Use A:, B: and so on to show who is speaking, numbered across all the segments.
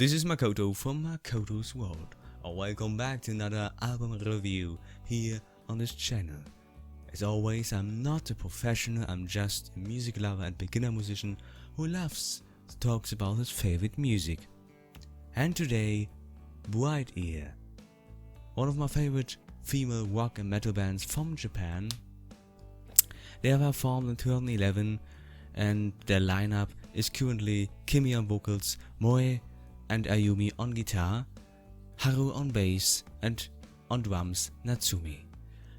A: This is Makoto from Makoto's World. Welcome back to another album review here on this channel. As always, I'm not a professional, I'm just a music lover and beginner musician who loves to talk about his favorite music. And today, Bridear, one of my favorite female rock and metal bands from Japan. They were formed in 2011 and their lineup is currently Kimi on vocals, Moe and Ayumi on guitar, Haru on bass, and on drums Natsumi.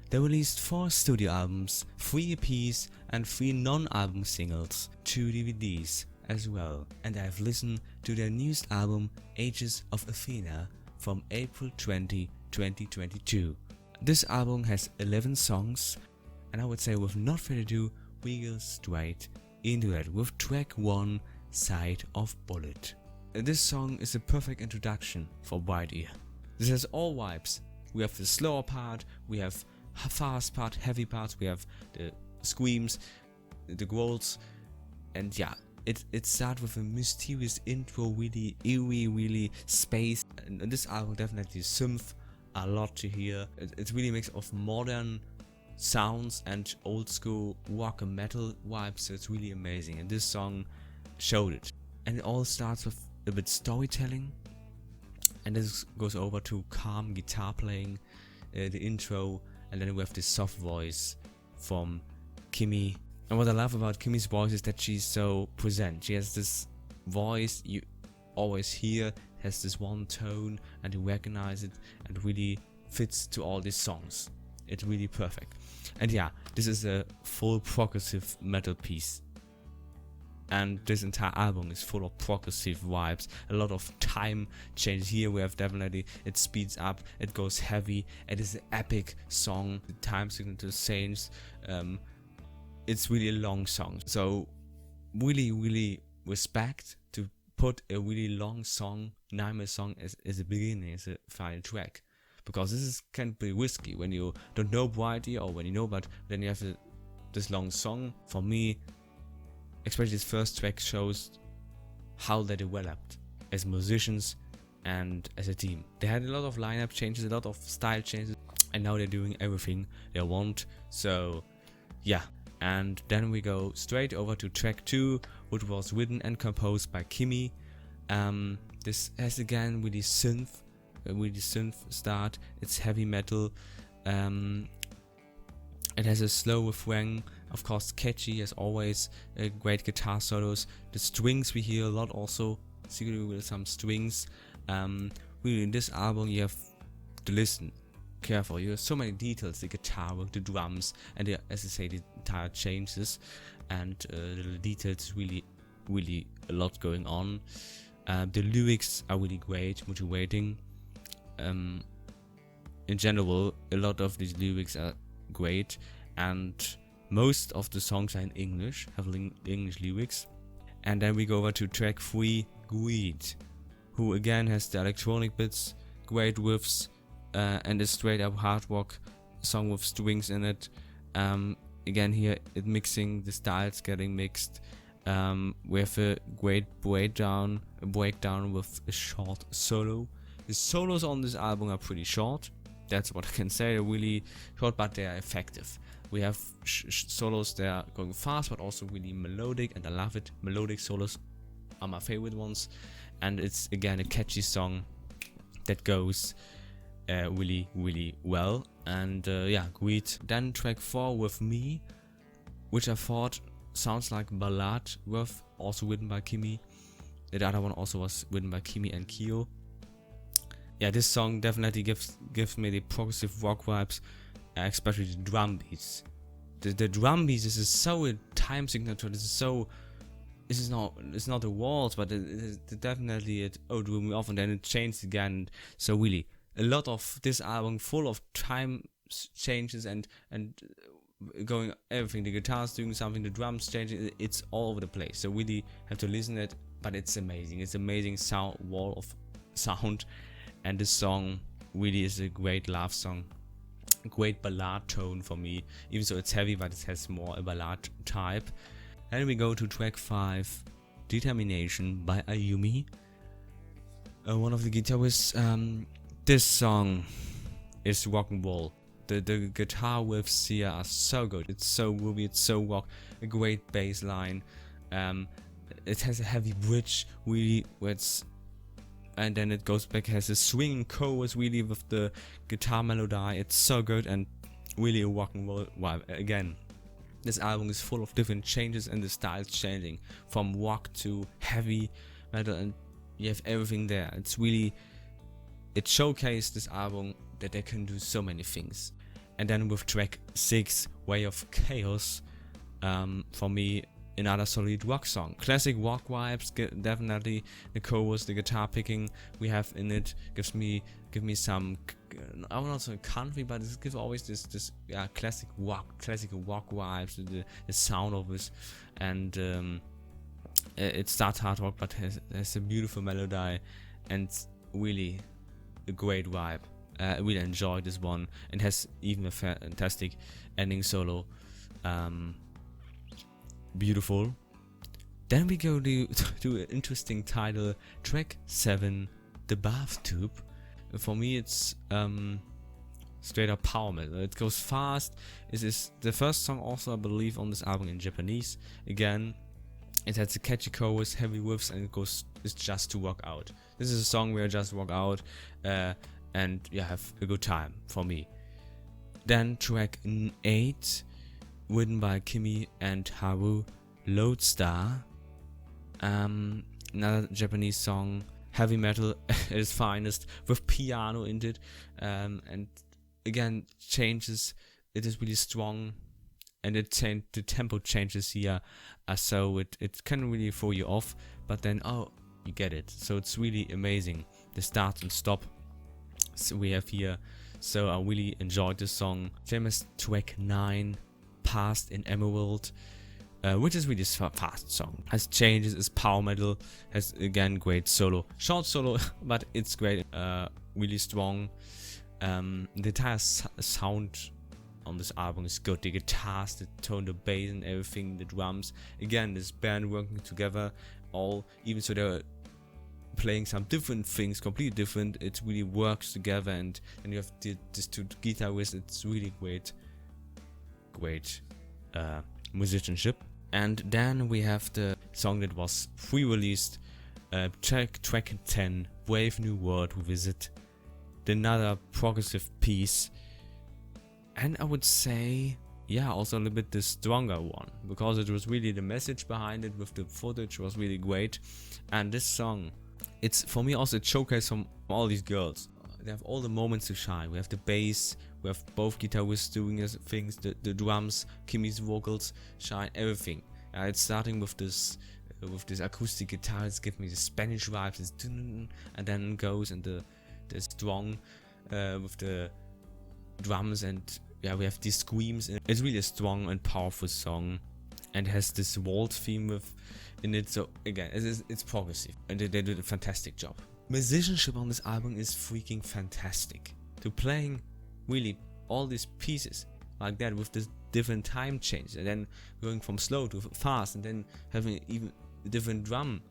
A: They released 4 studio albums, 3 EPs and 3 non-album singles, 2 DVDs as well, and I've listened to their newest album Aegis of Athena from April 20, 2022. This album has 11 songs, and I would say with not further ado, we go straight into it with track 1, Side of Bullet. This song is a perfect introduction for Bridear. This has all vibes. We have the slower part, we have fast part, heavy parts, we have the screams, the growls, and yeah, it starts with a mysterious intro, really eerie, really space. And this album definitely synth a lot to hear. It's really a mix of modern sounds and old school rock and metal vibes, so it's really amazing, and this song showed it. And it all starts with a bit storytelling, and this goes over to calm guitar playing, the intro, and then we have this soft voice from Kimi. And what I love about Kimi's voice is that she's so present. She has this voice you always hear, has this one tone, and you recognize it, and really fits to all these songs. It's really perfect. And yeah, this is a full progressive metal piece. And this entire album is full of progressive vibes, a lot of time changes. Here we have definitely, it speeds up, it goes heavy, it is an epic song, the time signature changes, it's really a long song, so really respect to put a really long song, 9-minute song as a beginning, as a final track, because this can be risky when you don't know Bridear, or when you know, but then you have this long song. For me, especially this first track shows how they developed as musicians and as a team. They had a lot of lineup changes, a lot of style changes, and now they're doing everything they want. So yeah, and then we go straight over to track 2, which was written and composed by Kimi. This has again really synth start. It's heavy metal. It has a slow refrain, of course catchy as always, great guitar solos. The strings we hear a lot also, secretly with some strings. Really in this album you have to listen careful. You have so many details, the guitar work, the drums, and as I say, the entire changes, and the details really a lot going on. The lyrics are really great, motivating. In general, a lot of these lyrics are great, and most of the songs are in English, have English lyrics. And then we go over to track 3, Greed, who again has the electronic bits, great riffs, and a straight up hard rock song with strings in it. Again here it mixing, the styles getting mixed. We have a great breakdown with a short solo. The solos on this album are pretty short. That's what I can say. They're really short, but they are effective. We have solos that are going fast, but also really melodic, and I love it. Melodic solos are my favorite ones, and it's again a catchy song that goes really well. And yeah, Greed. Then track 4 with Me, which I thought sounds like ballad, with also written by Kimi. The other one also was written by Kimi and Kyo. Yeah, this song definitely gives me the progressive rock vibes, especially the drum beats. The drum beats, this is so a time signature. It's not the waltz, but it is definitely it drew me off, and then it changed again. So really, a lot of this album full of time changes and going everything. The guitar's doing something, the drums changing. It's all over the place. So really have to listen to it, but it's amazing. It's amazing sound, wall of sound. And this song really is a great love song, great ballad tone for me, even though it's heavy, but it has more a ballad type. Then we go to track 5, Determination by Ayumi. one of the guitarists. This song is rock and roll. The guitar riffs here are so good. It's so groovy. It's so rock. A great bass line. It has a heavy bridge, really, where it's, and then it goes back. It has a swinging chorus, really, with the guitar melody. It's so good and really a rock and roll vibe. Again, this album is full of different changes and the styles changing from rock to heavy metal, and you have everything there. It's really, it showcased this album that they can do so many things. And then with track 6, Way of Chaos, for me, another solid rock song. Classic rock vibes, definitely. The chorus, the guitar picking we have in it give me some, I would not say country, but it gives always this classic rock vibes, the sound of this, and it starts hard rock but has a beautiful melody and really a great vibe. I really enjoyed this one, and has even a fantastic ending solo. Beautiful. Then we go to an interesting title, track 7, The Bathtub. For me, it's straight up power metal. It goes fast. It is the first song, also I believe, on this album in Japanese. Again, it has a catchy chorus, heavy riffs, and it's just to rock out. This is a song where I just rock out and have a good time for me. Then track 8, written by Kimi and Haru, Lodestar. Another Japanese song, heavy metal at its finest, with piano in it, and again changes. It is really strong, and the tempo changes here, so it can really throw you off, but then you get it. So it's really amazing, the start and stop. So we have here. So I really enjoyed this song. Famous track 9, Past in Emerald, which is really a fast song. Has changes, is power metal, has again great solo, short solo, but it's great, really strong. The entire sound on this album is good. The guitars, the tone, the bass, and everything, the drums. Again, this band working together, even so they're playing some different things, completely different. It really works together, and you have these two guitarists. It's really great musicianship. And then we have the song that was pre-released, track 10, Brave New World Revisit. Another progressive piece, and I would say, also a little bit the stronger one, because it was really the message behind it with the footage was really great. And this song, it's for me also a showcase from all these girls. They have all the moments to shine. We have the bass, we have both guitarists doing things, the drums, Kimi's vocals shine, everything. It's starting with this acoustic guitar. It's giving me the Spanish vibes, it's and then it goes into the strong with the drums, and we have these screams. It's really a strong and powerful song, and has this waltz theme in it. So again, it's progressive, and they did a fantastic job. Musicianship on this album is freaking fantastic. To playing really all these pieces like that with this different time change, and then going from slow to fast, and then having even different drum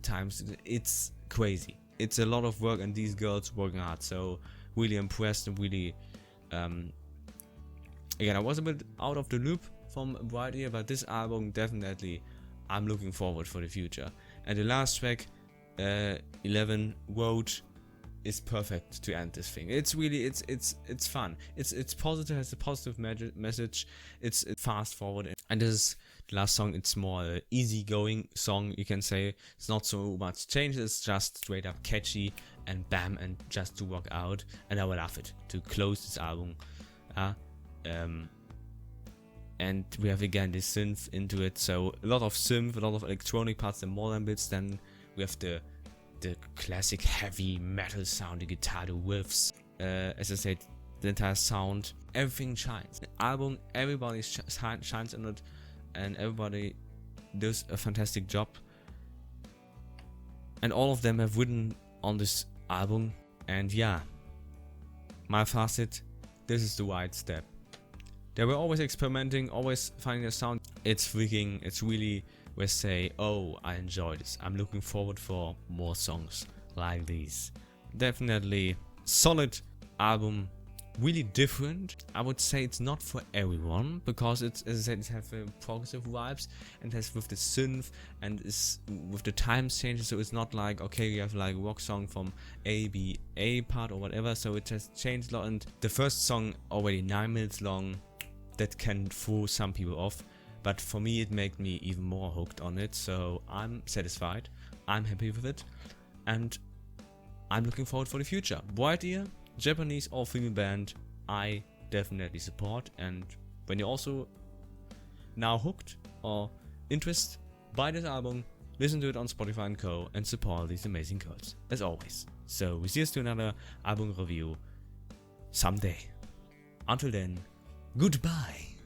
A: times, it's crazy. It's a lot of work, and these girls working hard. So really impressed, and really again, I was a bit out of the loop from Bridear, but this album definitely I'm looking forward for the future. And the last track, 11, Road, is perfect to end this thing. It's really it's fun. It's positive, has a positive message. It's fast forward, and this is the last song. It's more an easygoing song, you can say. It's not so much changes. It's just straight up catchy and bam, and just to rock out. And I will love it to close this album. And we have again this synth into it. So a lot of synth, a lot of electronic parts, and modern bits. Then we have the classic heavy metal sound, the guitar, the riffs. As I said, the entire sound, everything shines. The album, everybody shines in it, and everybody does a fantastic job. And all of them have written on this album. And my facet, this is the right step. They were always experimenting, always finding a sound. It's really, we say, I enjoy this. I'm looking forward for more songs like these. Definitely solid album, really different. I would say it's not for everyone because it's, as I said, it has progressive vibes and has with the synth and is with the time changes, so it's not like, okay, you have like a rock song from A, B, A part or whatever, so it has changed a lot. And the first song already 9 minutes long, that can throw some people off, but for me it made me even more hooked on it, so I'm satisfied, I'm happy with it, and I'm looking forward for the future. Bridear, Japanese all-female band, I definitely support, and when you're also now hooked or interested by this album, listen to it on Spotify and Co. and support these amazing girls, as always. So we see us to another album review someday. Until then, goodbye.